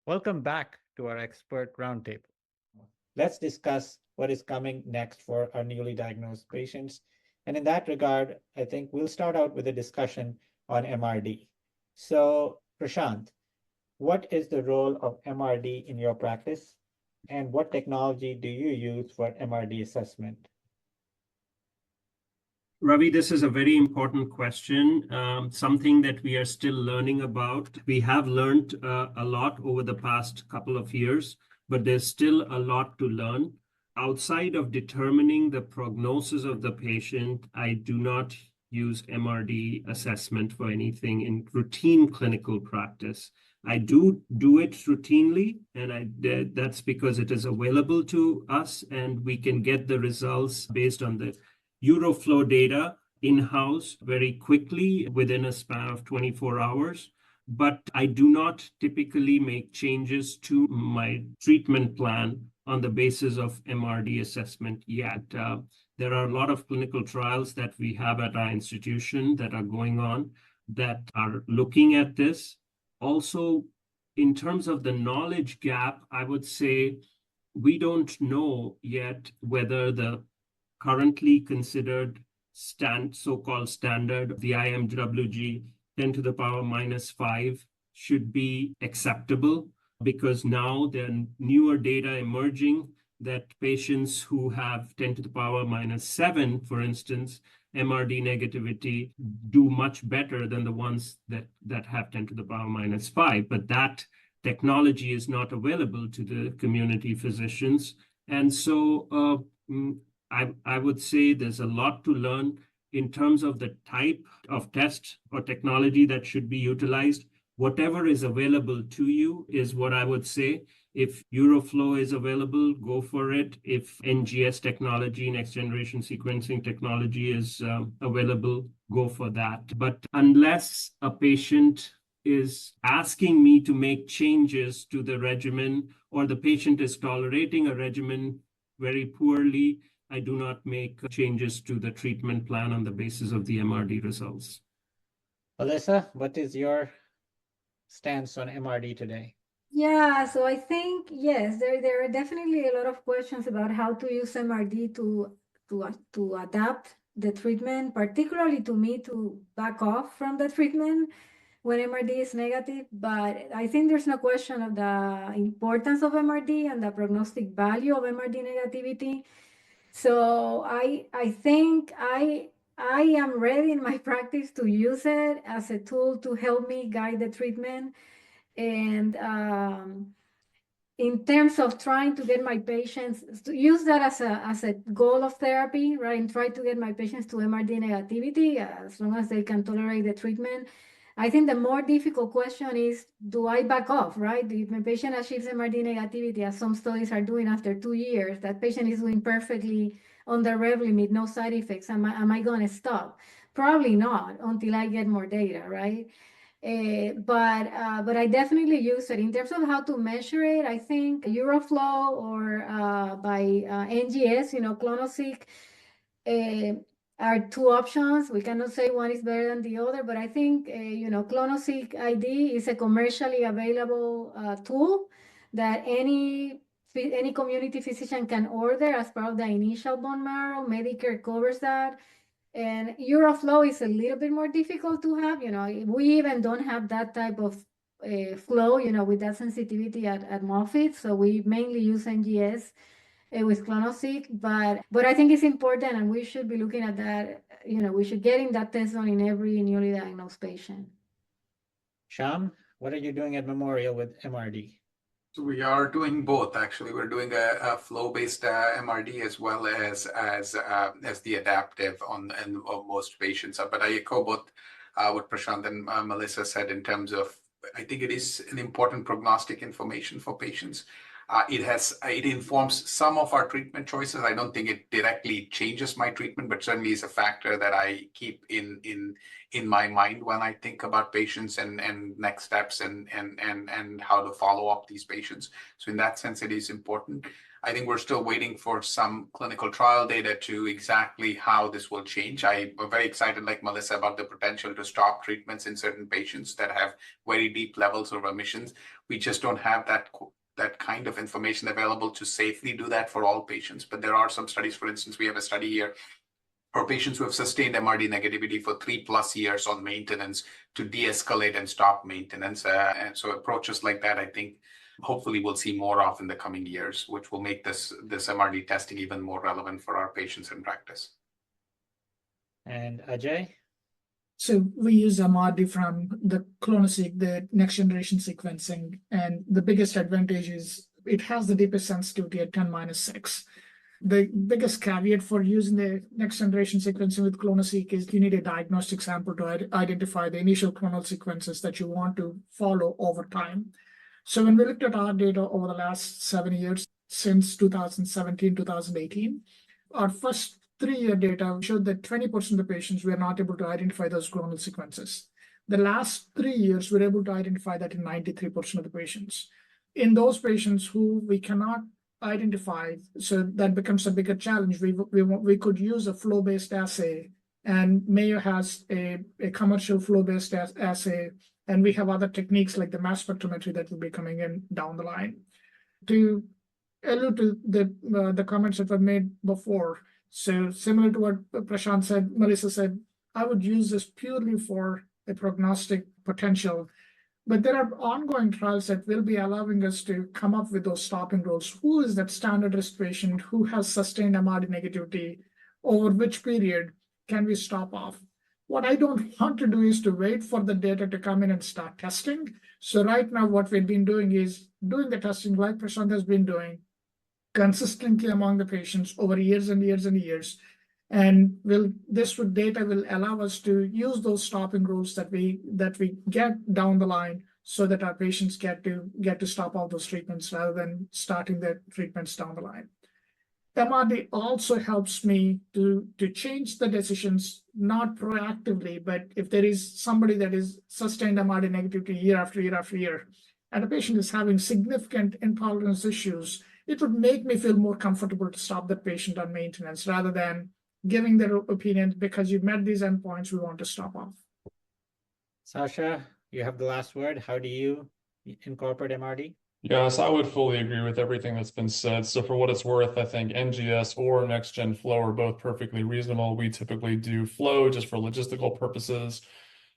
Welcome back to our expert roundtable. Let's discuss what is coming next for our newly diagnosed patients. And in that regard, I think we'll start out with a discussion on MRD. So, Prashant, what is the role of MRD in your practice? And what technology do you use for MRD assessment? Ravi, this is a very important question, something that we are still learning about. We have learned a lot over the past couple of years, but there's still a lot to learn. Outside of determining the prognosis of the patient, I do not use MRD assessment for anything in routine clinical practice. I do it routinely, and that's because it is available to us, and we can get the results based on the Euroflow data in-house very quickly within a span of 24 hours. But I do not typically make changes to my treatment plan on the basis of MRD assessment yet. There are a lot of clinical trials that we have at our institution that are going on that are looking at this. Also, in terms of the knowledge gap, I would say we don't know yet whether the currently considered so-called standard, the IMWG 10 to the power minus 5 should be acceptable, because now there are newer data emerging that patients who have 10 to the power minus 7, for instance, MRD negativity do much better than the ones that have 10 to the power minus 5. But that technology is not available to the community physicians. And so I would say there's a lot to learn in terms of the type of test or technology that should be utilized. Whatever is available to you is what I would say. If Euroflow is available, go for it. If NGS technology, next generation sequencing technology is available, go for that. But unless a patient is asking me to make changes to the regimen, or the patient is tolerating a regimen very poorly, I do not make changes to the treatment plan on the basis of the MRD results. Alyssa, what is your stance on MRD today? Yeah, so I think, yes, there are definitely a lot of questions about how to use MRD to adapt the treatment, particularly to me to back off from the treatment when MRD is negative. But I think there's no question of the importance of MRD and the prognostic value of MRD negativity. So I think I am ready in my practice to use it as a tool to help me guide the treatment. And in terms of trying to get my patients to use that as a goal of therapy, right, and try to get my patients to MRD negativity as long as they can tolerate the treatment. I think the more difficult question is, do I back off, right? If my patient achieves MRD negativity, as some studies are doing after 2 years, that patient is doing perfectly on the rev limit, no side effects, am I going to stop? Probably not until I get more data, right? But I definitely use it. In terms of how to measure it, I think Euroflow or by NGS, clonoSEQ, are two options. We cannot say one is better than the other, but I think clonoSEQ ID is a commercially available tool that any community physician can order as part of the initial bone marrow. Medicare covers that. And Euroflow is a little bit more difficult to have. We even don't have that type of flow, with that sensitivity at Moffitt. So we mainly use NGS with clonoSEQ, but I think it's important, and we should be looking at that. We should get that test done in every newly diagnosed patient. Sham, what are you doing at Memorial with MRD? So we are doing both, actually. We're doing a flow-based MRD as well as the adaptive on most patients. But I echo both what Prashant and Melissa said in terms of, I think it is an important prognostic information for patients. It informs some of our treatment choices. I don't think it directly changes my treatment, but certainly is a factor that I keep in my mind when I think about patients and next steps and how to follow up these patients. So in that sense, it is important. I think we're still waiting for some clinical trial data to exactly how this will change. I'm very excited, like Melissa, about the potential to stop treatments in certain patients that have very deep levels of remissions. We just don't have that kind of information available to safely do that for all patients. But there are some studies. For instance, we have a study here for patients who have sustained MRD negativity for 3+ years on maintenance to de-escalate and stop maintenance. And so approaches like that, I think, hopefully we'll see more of in the coming years, which will make this MRD testing even more relevant for our patients in practice. And Ajay? So we use MRD from the clonoSEQ, the next generation sequencing, and the biggest advantage is it has the deepest sensitivity at 10⁻⁶. The biggest caveat for using the next generation sequencing with clonoSEQ is you need a diagnostic sample to identify the initial clonal sequences that you want to follow over time. So when we looked at our data over the last 7 years, since 2017, 2018, our first 3-year data showed that 20% of the patients were not able to identify those clonal sequences. The last 3 years, we're able to identify that in 93% of the patients. In those patients who we cannot identify, so that becomes a bigger challenge. We could use a flow-based assay, and Mayo has a commercial flow-based assay, and we have other techniques like the mass spectrometry that will be coming in down the line. To allude to the comments that were made before, so similar to what Prashant said, Melissa said, I would use this purely for a prognostic potential. But there are ongoing trials that will be allowing us to come up with those stopping rules. Who is that standard risk patient who has sustained MRD negativity? Over which period can we stop off? What I don't want to do is to wait for the data to come in and start testing. So right now, what we've been doing is doing the testing like Prashant has been doing consistently among the patients over years and years and years. And data will allow us to use those stopping rules that we get down the line so that our patients get to stop all those treatments rather than starting their treatments down the line. MRD also helps me to change the decisions, not proactively, but if there is somebody that is sustained MRD negativity year after year after year, and a patient is having significant intolerance issues, it would make me feel more comfortable to stop the patient on maintenance rather than giving their opinion because you've met these endpoints, we want to stop off. Sasha, you have the last word. How do you incorporate MRD? Yes, I would fully agree with everything that's been said. So for what it's worth, I think NGS or next-gen flow are both perfectly reasonable. We typically do flow just for logistical purposes.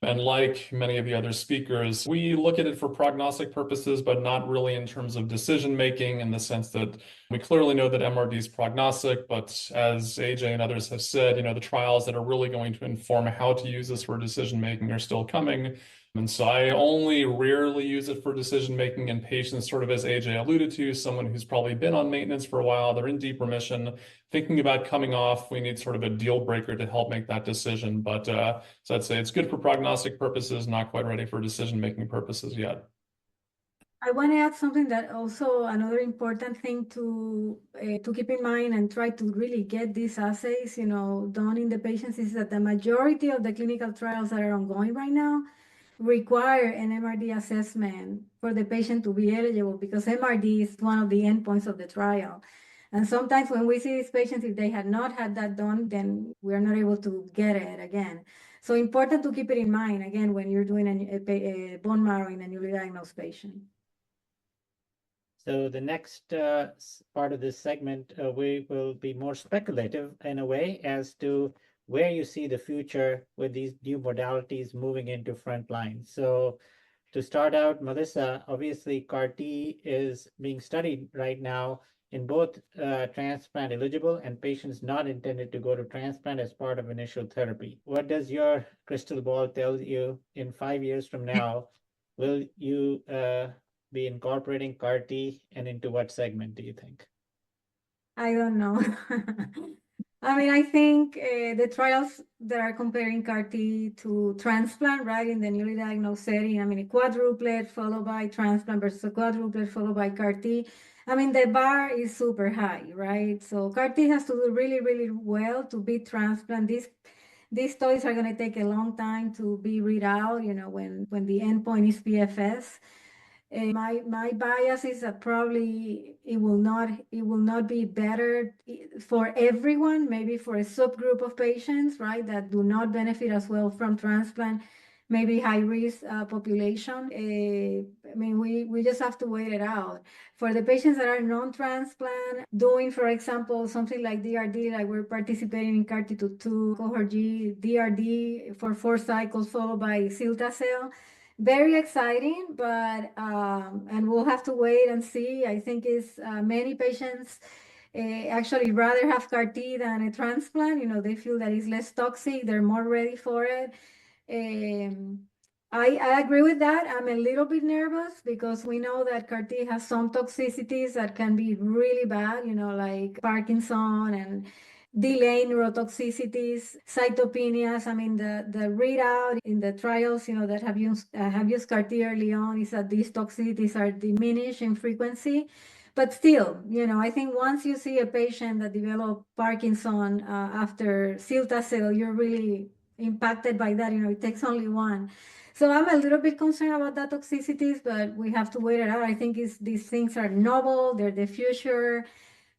And like many of the other speakers, we look at it for prognostic purposes, but not really in terms of decision-making, in the sense that we clearly know that MRD is prognostic, but as AJ and others have said, the trials that are really going to inform how to use this for decision-making are still coming. And so I only rarely use it for decision-making in patients, sort of as AJ alluded to, someone who's probably been on maintenance for a while, they're in deep remission, thinking about coming off, we need sort of a deal breaker to help make that decision. But so I'd say it's good for prognostic purposes, not quite ready for decision-making purposes yet. I want to add something that also another important thing to keep in mind and try to really get these assays, done in the patients is that the majority of the clinical trials that are ongoing right now require an MRD assessment for the patient to be eligible because MRD is one of the endpoints of the trial. And sometimes when we see these patients, if they had not had that done, then we are not able to get it again. So important to keep it in mind, again, when you're doing a bone marrow in a newly diagnosed patient. So the next part of this segment, we will be more speculative in a way as to where you see the future with these new modalities moving into frontline. So to start out, Melissa, obviously CAR-T is being studied right now in both transplant eligible and patients not intended to go to transplant as part of initial therapy. What does your crystal ball tell you in 5 years from now? Will you be incorporating CAR-T, and into what segment do you think? I don't know. I mean, I think the trials that are comparing CAR-T to transplant, right, in the newly diagnosed setting, I mean, a quadruplet followed by transplant versus a quadruplet followed by CAR-T. I mean, the bar is super high, right? So CAR-T has to do really, really well to beat transplant. These studies are going to take a long time to be read out, when the endpoint is PFS. My bias is that probably it will not be better for everyone, maybe for a subgroup of patients, right, that do not benefit as well from transplant, maybe high risk population. I mean, we just have to wait it out. For the patients that are non-transplant, doing, for example, something like DRD, like we're participating in CAR-T22 cohort G, DRD for 4 cycles followed by cilta-cel. Very exciting, but and we'll have to wait and see. I think is many patients actually rather have CAR-T than a transplant. You know, they feel that it's less toxic. They're more ready for it. I agree with that. I'm a little bit nervous because we know that CAR-T has some toxicities that can be really bad, you know, like Parkinson and delayed neurotoxicities, cytopenias. I mean, the readout in the trials, you know, that have used CAR-T early on is that these toxicities are diminished in frequency. But still, you know, I think once you see a patient that developed Parkinson after cilta-cel, you're really impacted by that. You know, it takes only one. So I'm a little bit concerned about that toxicities, but we have to wait it out. I think these things are novel, they're the future.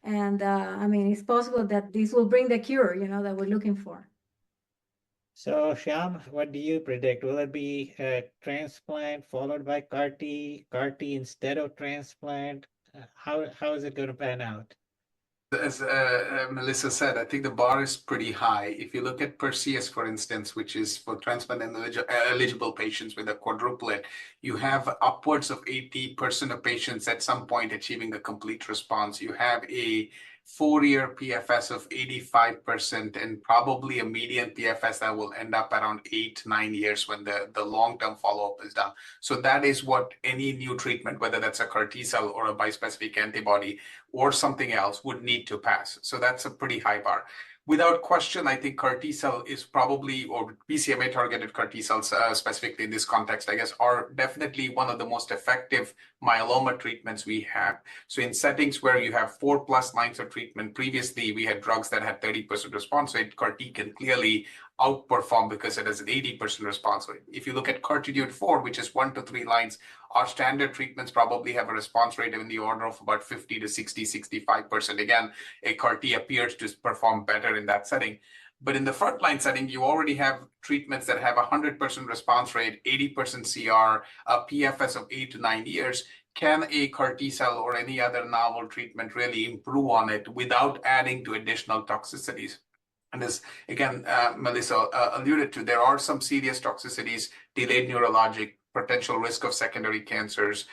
And I mean, it's possible that this will bring the cure, you know, that we're looking for. So Shyam, what do you predict? Will it be a transplant followed by CAR-T, CAR-T instead of transplant? How is it going to pan out? As Melissa said, I think the bar is pretty high. If you look at Perseus, for instance, which is for transplant eligible patients with a quadruplet, you have upwards of 80% of patients at some point achieving a complete response. You have a 4-year PFS of 85% and probably a median PFS that will end up around 8-9 years when the long-term follow-up is done. So that is what any new treatment, whether that's a CAR T-cell or a bispecific antibody or something else, would need to pass. So that's a pretty high bar. Without question, I think CAR T-cell is probably, or BCMA-targeted CAR T-cells specifically in this context, I guess, are definitely one of the most effective myeloma treatments we have. So in settings where you have 4+ lines of treatment, previously we had drugs that had 30% response rate. CAR T can clearly outperform because it has an 80% response rate. If you look at CAR-T4, which is 1 to 3 lines, our standard treatments probably have a response rate in the order of about 50 to 60, 65%. Again, a CAR-T appears to perform better in that setting. But in the frontline setting, you already have treatments that have a 100% response rate, 80% CR, a PFS of 8 to 9 years. Can a CAR T-cell or any other novel treatment really improve on it without adding to additional toxicities? And as, again, Melissa alluded to, there are some serious toxicities, delayed neurologic, potential risk of secondary cancers,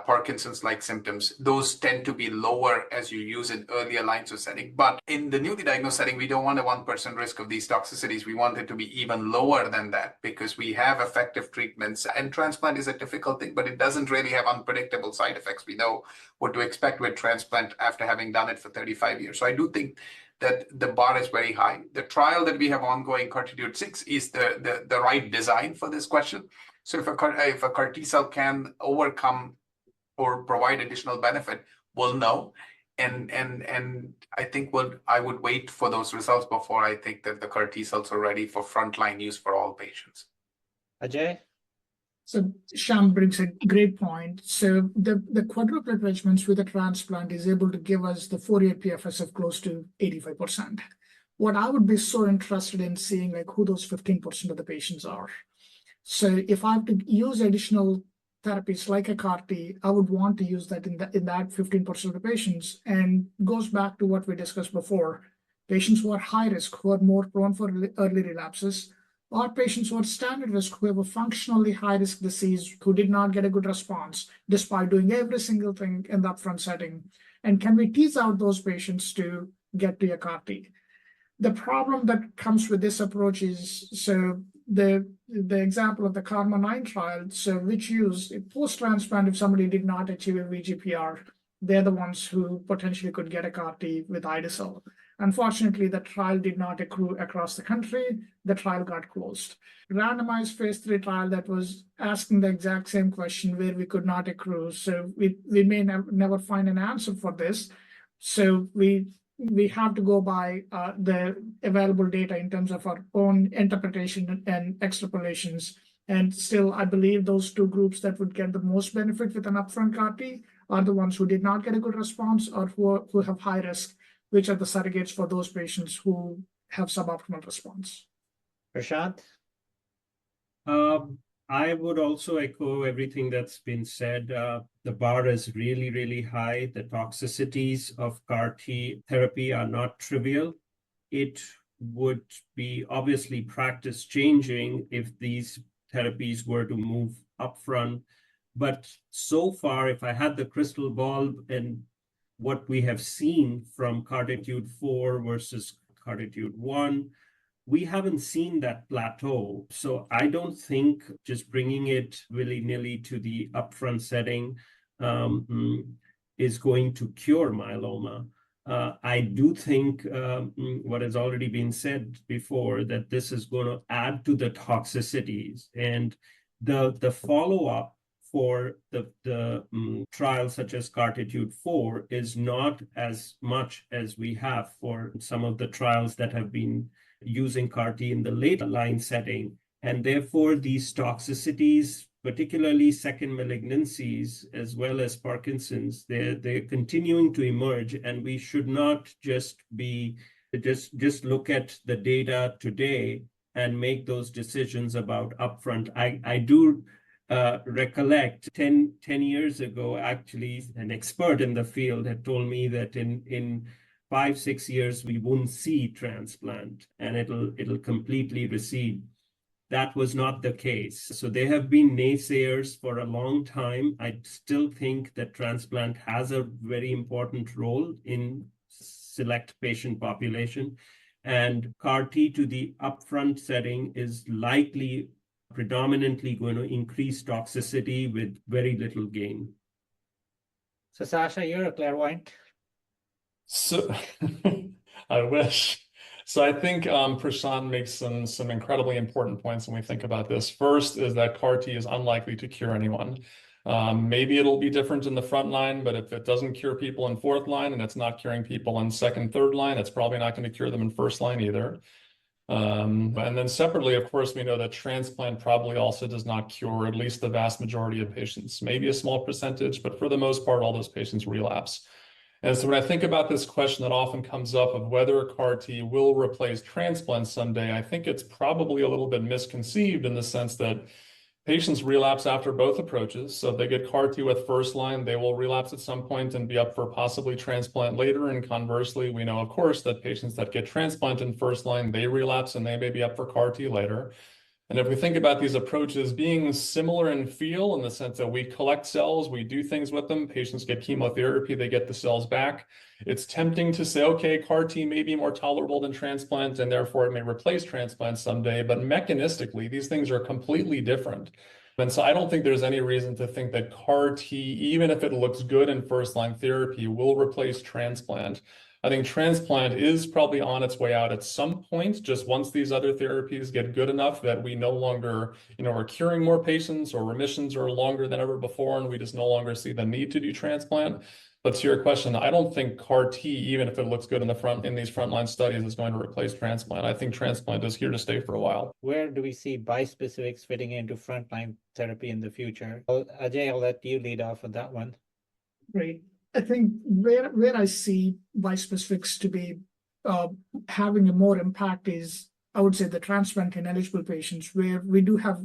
Parkinson's-like symptoms. Those tend to be lower as you use in earlier lines of setting. But in the newly diagnosed setting, we don't want a 1% risk of these toxicities. We want it to be even lower than that because we have effective treatments. And transplant is a difficult thing, but it doesn't really have unpredictable side effects. We know what to expect with transplant after having done it for 35 years. So I do think that the bar is very high. The trial that we have ongoing, CAR-T6, is the right design for this question. So if a CAR T-cell can overcome or provide additional benefit, we'll know. And I think I would wait for those results before I think that the CAR T-cells are ready for frontline use for all patients. Ajay? So Shyam brings a great point. So the quadruplet regimens with a transplant is able to give us the 4-year PFS of close to 85%. What I would be so interested in seeing, like, who those 15% of the patients are. So if I have to use additional therapies like a CAR-T, I would want to use that in that 15% of the patients. And goes back to what we discussed before. Patients who are high risk, who are more prone for early relapses, or patients who are standard risk, who have a functionally high-risk disease, who did not get a good response, despite doing every single thing in the upfront setting. And can we tease out those patients to get to a CAR-T? The problem that comes with this approach is, so the example of the KarMMa-9 trial, so which used post-transplant, if somebody did not achieve a VGPR, they're the ones who potentially could get a CAR-T with ide-cel. Unfortunately, the trial did not accrue across the country. The trial got closed. Randomized phase 3 trial that was asking the exact same question where we could not accrue. So we may never find an answer for this. So we have to go by the available data in terms of our own interpretation and extrapolations And still, I believe those two groups that would get the most benefit with an upfront CAR-T are the ones who did not get a good response or who have high risk, which are the surrogates for those patients who have suboptimal response. Prashant? I would also echo everything that's been said. The bar is really, really high. The toxicities of CAR-T therapy are not trivial. It would be obviously practice changing if these therapies were to move upfront. But so far, if I had the crystal ball and what we have seen from CARTITUDE-4 versus CARTITUDE-1, we haven't seen that plateau. So I don't think just bringing it willy-nilly to the upfront setting is going to cure myeloma. I do think what has already been said before, that this is going to add to the toxicities, and the follow-up for the trials such as CARTITUDE-4 is not as much as we have for some of the trials that have been using CAR-T in the late line setting. And therefore, these toxicities, particularly second malignancies, as well as Parkinson's, they're continuing to emerge, and we should not just look at the data today and make those decisions about upfront. I do recollect 10 years ago, actually, an expert in the field had told me that in 5-6 years, we won't see transplant and it'll completely recede. That was not the case. So there have been naysayers for a long time. I still think that transplant has a very important role in select patient population, and CAR-T to the upfront setting is likely predominantly going to increase toxicity with very little gain. So Sasha, you're a clairvoyant. So I wish. So I think Prashant makes some incredibly important points when we think about this. First is that CAR-T is unlikely to cure anyone. Maybe it'll be different in the front line, but if it doesn't cure people in fourth line and it's not curing people in second, third line, it's probably not going to cure them in first line either. And then separately, of course, we know that transplant probably also does not cure at least the vast majority of patients, maybe a small percentage, but for the most part, all those patients relapse. And so when I think about this question that often comes up of whether CAR-T will replace transplant someday, I think it's probably a little bit misconceived in the sense that patients relapse after both approaches. So if they get CAR-T with first line, they will relapse at some point and be up for possibly transplant later. And conversely, we know, of course, that patients that get transplant in first line, they relapse and they may be up for CAR-T later. And if we think about these approaches being similar in feel, in the sense that we collect cells, we do things with them, patients get chemotherapy, they get the cells back, it's tempting to say, okay, CAR-T may be more tolerable than transplant, and therefore it may replace transplant someday. But mechanistically, these things are completely different. And so I don't think there's any reason to think that CAR-T, even if it looks good in first-line therapy, will replace transplant. I think transplant is probably on its way out at some point, just once these other therapies get good enough that we no longer, are curing more patients, or remissions are longer than ever before, and we just no longer see the need to do transplant. But to your question, I don't think CAR-T, even if it looks good in these frontline studies, is going to replace transplant. I think transplant is here to stay for a while. Where do we see bispecifics fitting into frontline therapy in the future? Well, Ajay, I'll let you lead off on that one. Great. I think where I see bispecifics to be having a more impact is, I would say, the transplant ineligible patients, where we do have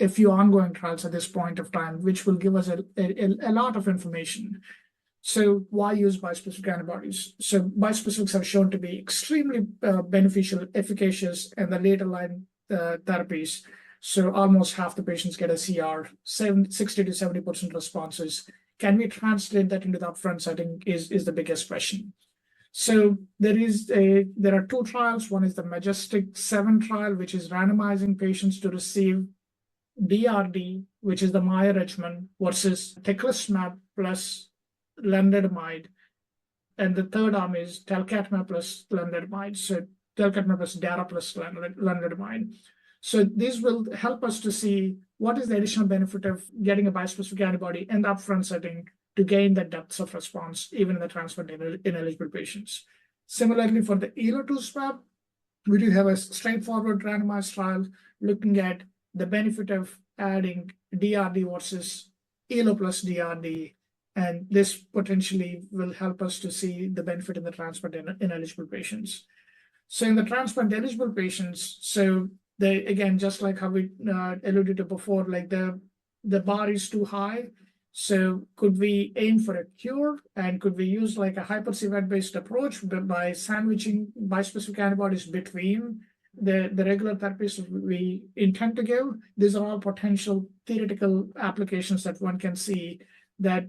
a few ongoing trials at this point of time, which will give us a lot of information. So why use bispecific antibodies? So bispecifics are shown to be extremely beneficial, efficacious in the later line therapies. So almost half the patients get a CR, 60 to 70% responses. Can we translate that into the upfront setting is the biggest question. So there are two trials. One is the MajesTEC-7 trial, which is randomizing patients to receive DRD, which is the Maya regimen, versus teclistamab plus lenalidomide. And the third arm is talquetamab plus lenalidomide. So talquetamab plus dara plus lenalidomide. So these will help us to see what is the additional benefit of getting a bispecific antibody in the upfront setting to gain the depth of response, even in the transplant ineligible patients. Similarly, for the elotuzumab, we do have a straightforward randomized trial looking at the benefit of adding DRD versus ELO plus DRD, and this potentially will help us to see the benefit in the transplant ineligible patients. So in the transplant eligible patients, so they, again, just like how we alluded to before, like the bar is too high. So could we aim for a cure, and could we use like a hypercVET-based approach by sandwiching bispecific antibodies between the regular therapies we intend to give? These are all potential theoretical applications that one can see that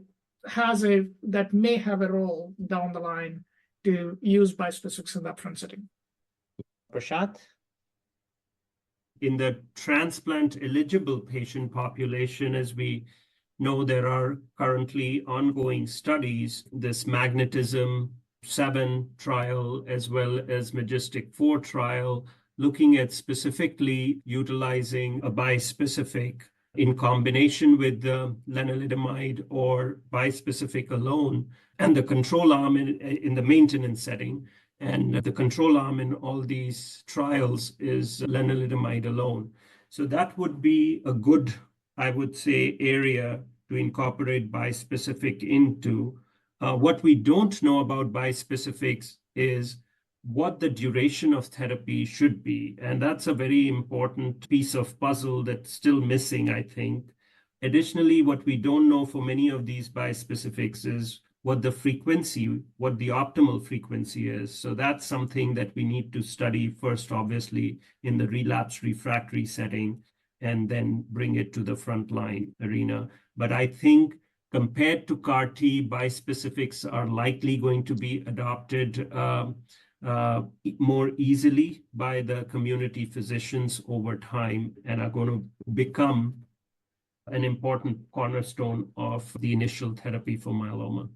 may have a role down the line to use bispecifics in the upfront setting. Prashant? In the transplant eligible patient population, as we know, there are currently ongoing studies, this Magnetism 7 trial, as well as Majestic 4 trial, looking at specifically utilizing a bispecific in combination with the lenalidomide or bispecific alone, and the control arm in the maintenance setting. And the control arm in all these trials is lenalidomide alone. So that would be a good, I would say, area to incorporate bispecific into. What we don't know about bispecifics is what the duration of therapy should be. And that's a very important piece of puzzle that's still missing, I think. Additionally, what we don't know for many of these bispecifics is what the optimal frequency is. So that's something that we need to study first, obviously, in the relapse refractory setting, and then bring it to the frontline arena. But I think compared to CAR T, bispecifics are likely going to be adopted more easily by the community physicians over time, and are going to become an important cornerstone of the initial therapy for myeloma.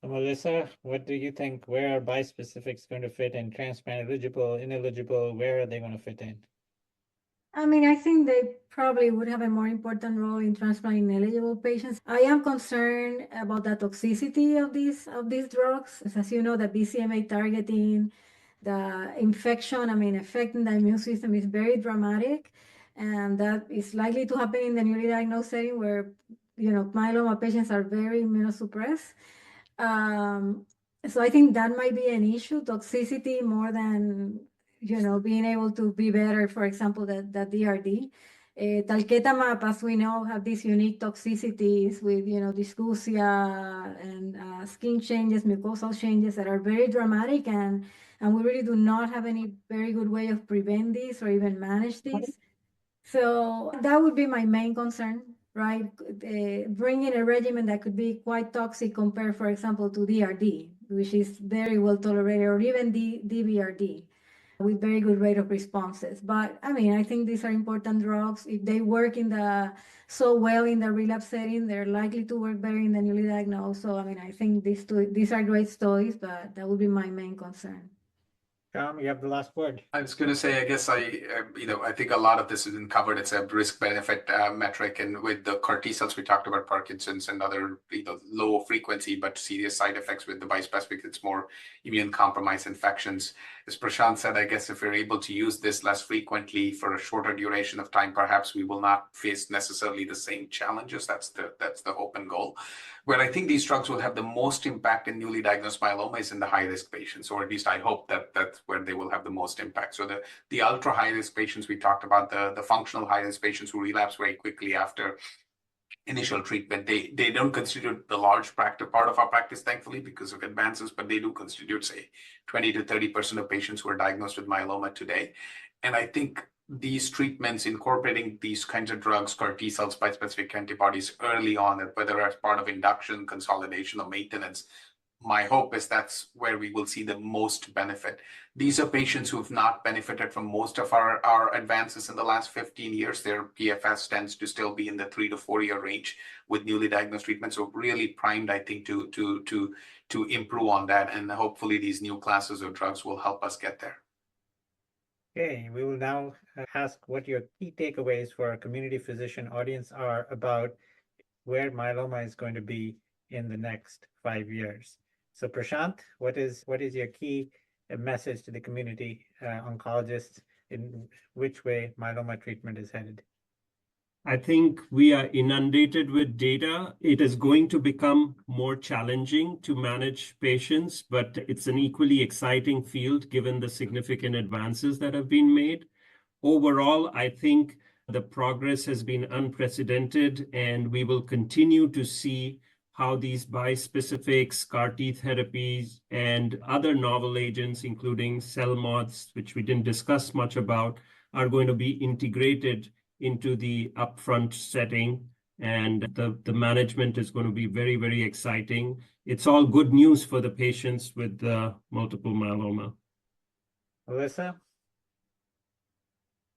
So Melissa, what do you think? Where are bispecifics going to fit in? Transplant eligible, ineligible, where are they going to fit in? I mean, I think they probably would have a more important role in transplant ineligible patients. I am concerned about the toxicity of these drugs. As you know, the BCMA targeting, the infection, affecting the immune system is very dramatic, and that is likely to happen in the newly diagnosed setting where, myeloma patients are very immunosuppressed. So I think that might be an issue, toxicity more than, being able to be better, for example, the DRD. Talquetamab, as we know, have these unique toxicities with, dysgeusia and skin changes, mucosal changes that are very dramatic, and we really do not have any very good way of prevent this or even manage this. So that would be my main concern, right? Bringing a regimen that could be quite toxic compared, for example, to DRD, which is very well tolerated, or even DBRD, with very good rate of responses. But I think these are important drugs. If they work so well in the relapse setting, they're likely to work better in the newly diagnosed. So I think these are great studies, but that would be my main concern. Tom, you have the last word. I was going to say, I guess I think a lot of this has been covered. It's a risk-benefit metric, and with the CAR T cells, we talked about Parkinson's and other low frequency but serious side effects. With the bispecific, it's more immune-compromised infections. As Prashant said, I guess if we're able to use this less frequently for a shorter duration of time, perhaps we will not face necessarily the same challenges. That's the hope and goal. Where I think these drugs will have the most impact in newly diagnosed myeloma is in the high-risk patients, or at least I hope that's where they will have the most impact. So the ultra high-risk patients we talked about, the functional high-risk patients who relapse very quickly after initial treatment, they don't constitute the large part of our practice, thankfully, because of advances, but they do constitute, say, 20 to 30% of patients who are diagnosed with myeloma today. And I think these treatments, incorporating these kinds of drugs, CAR T cells, bispecific antibodies early on, whether as part of induction, consolidation, or maintenance, my hope is that's where we will see the most benefit. These are patients who have not benefited from most of our advances in the last 15 years. Their PFS tends to still be in the 3 to 4 year range with newly diagnosed treatment. So really primed, I think, to improve on that. And hopefully these new classes of drugs will help us get there. Okay, we will now ask what your key takeaways for our community physician audience are about where myeloma is going to be in the next 5 years. So Prashant, what is your key message to the community oncologists in which way myeloma treatment is headed? I think we are inundated with data. It is going to become more challenging to manage patients, but it's an equally exciting field given the significant advances that have been made. Overall, I think the progress has been unprecedented, and we will continue to see how these bispecifics, CAR T therapies, and other novel agents, including cell mods, which we didn't discuss much about, are going to be integrated into the upfront setting, and the management is going to be very, very exciting. It's all good news for the patients with multiple myeloma. Alyssa?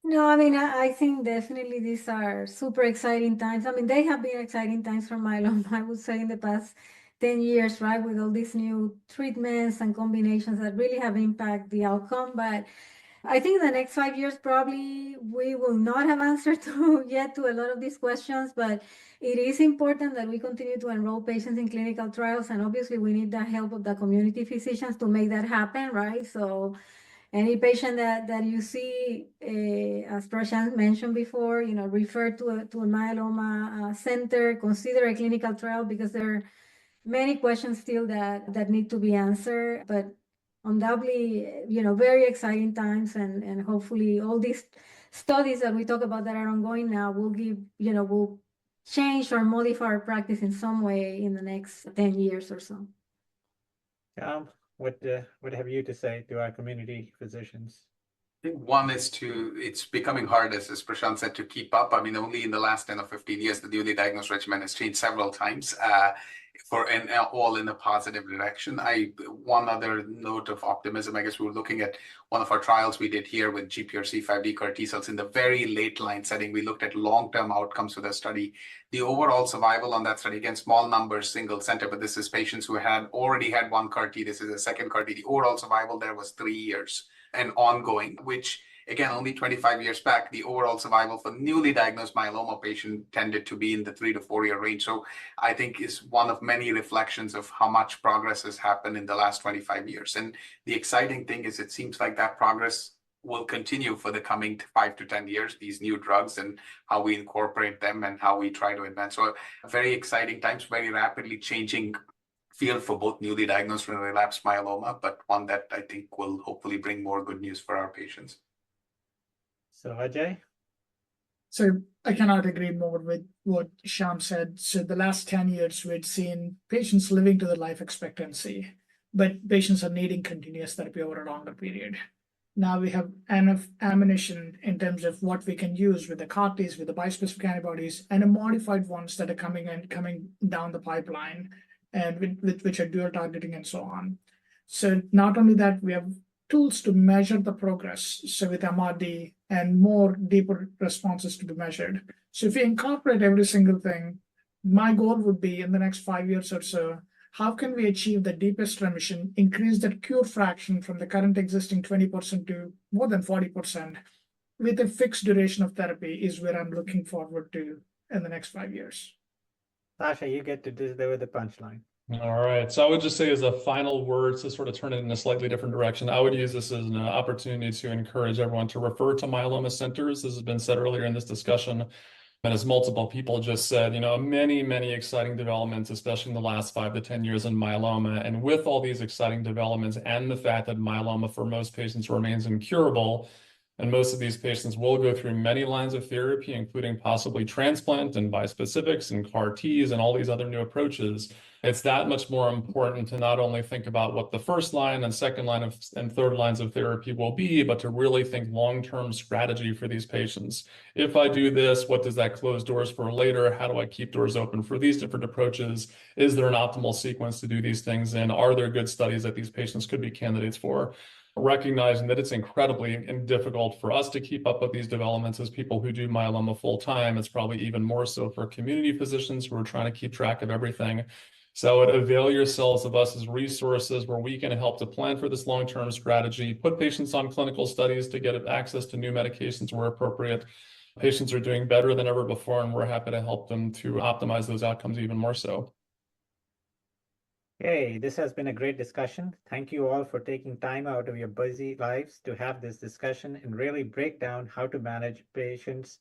No, I mean, I think definitely these are super exciting times. I mean, they have been exciting times for myeloma, I would say, in the past 10 years, right? With all these new treatments and combinations that really have impacted the outcome. But I think in the next 5 years, probably we will not have answered yet to a lot of these questions, but it is important that we continue to enroll patients in clinical trials. And obviously we need the help of the community physicians to make that happen, right? So any patient that you see, as Prashant mentioned before, refer to a myeloma center, consider a clinical trial, because there are many questions still that need to be answered. But undoubtedly, very exciting times, and hopefully all these studies that we talk about that are ongoing now will give, will change or modify our practice in some way in the next 10 years or so. What have you to say to our community physicians? I think one is it's becoming hard, as Prashant said, to keep up. I mean, only in the last 10 or 15 years, the newly diagnosed regimen has changed several times, all in a positive direction. One other note of optimism, I guess we were looking at one of our trials we did here with GPRC5D CAR T cells in the very late line setting. We looked at long-term outcomes for the study. The overall survival on that study, again, small numbers, single center, but this is patients who had already had one CAR T. This is a second CAR T. The overall survival there was 3 years and ongoing, which again, only 25 years back, the overall survival for newly diagnosed myeloma patient tended to be in the 3 to 4 year range. So I think is one of many reflections of how much progress has happened in the last 25 years. And the exciting thing is it seems like that progress will continue for the coming 5 to 10 years, these new drugs and how we incorporate them and how we try to advance. So very exciting times, very rapidly changing field for both newly diagnosed and relapsed myeloma, but one that I think will hopefully bring more good news for our patients. So Ajay? So I cannot agree more with what Shyam said. So the last 10 years, we'd seen patients living to their life expectancy, but patients are needing continuous therapy over a longer period. Now we have enough ammunition in terms of what we can use with the CAR Ts, with the bispecific antibodies, and the modified ones that are coming down the pipeline, and with which are dual targeting and so on. So not only that, we have tools to measure the progress, so with MRD and more deeper responses to be measured. So if we incorporate every single thing, my goal would be in the next 5 years or so, how can we achieve the deepest remission, increase that cure fraction from the current existing 20% to more than 40% with a fixed duration of therapy is where I'm looking forward to in the next 5 years. Sasha, you get to deliver the punchline. All right. So I would just say as a final word to sort of turn it in a slightly different direction, I would use this as an opportunity to encourage everyone to refer to myeloma centers. This has been said earlier in this discussion. And as multiple people just said, many, many exciting developments, especially in the last 5 to 10 years in myeloma. And with all these exciting developments and the fact that myeloma for most patients remains incurable, and most of these patients will go through many lines of therapy, including possibly transplant and bispecifics and CAR Ts and all these other new approaches. It's that much more important to not only think about what the first line and second line and third lines of therapy will be, but to really think long-term strategy for these patients. If I do this, what does that close doors for later? How do I keep doors open for these different approaches? Is there an optimal sequence to do these things? And are there good studies that these patients could be candidates for? Recognizing that it's incredibly difficult for us to keep up with these developments as people who do myeloma full time. It's probably even more so for community physicians who are trying to keep track of everything. So avail yourselves of us as resources where we can help to plan for this long-term strategy, put patients on clinical studies to get access to new medications where appropriate. Patients are doing better than ever before, and we're happy to help them to optimize those outcomes even more so. Hey, this has been a great discussion. Thank you all for taking time out of your busy lives to have this discussion and really break down how to manage patients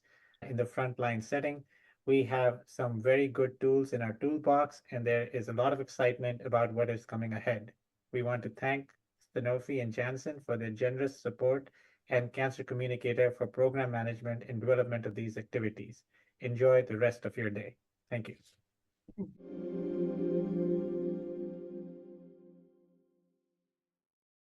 in the frontline setting. We have some very good tools in our toolbox, and there is a lot of excitement about what is coming ahead. We want to thank Sanofi and Janssen for their generous support and Cancer Communicator for program management and development of these activities. Enjoy the rest of your day. Thank you.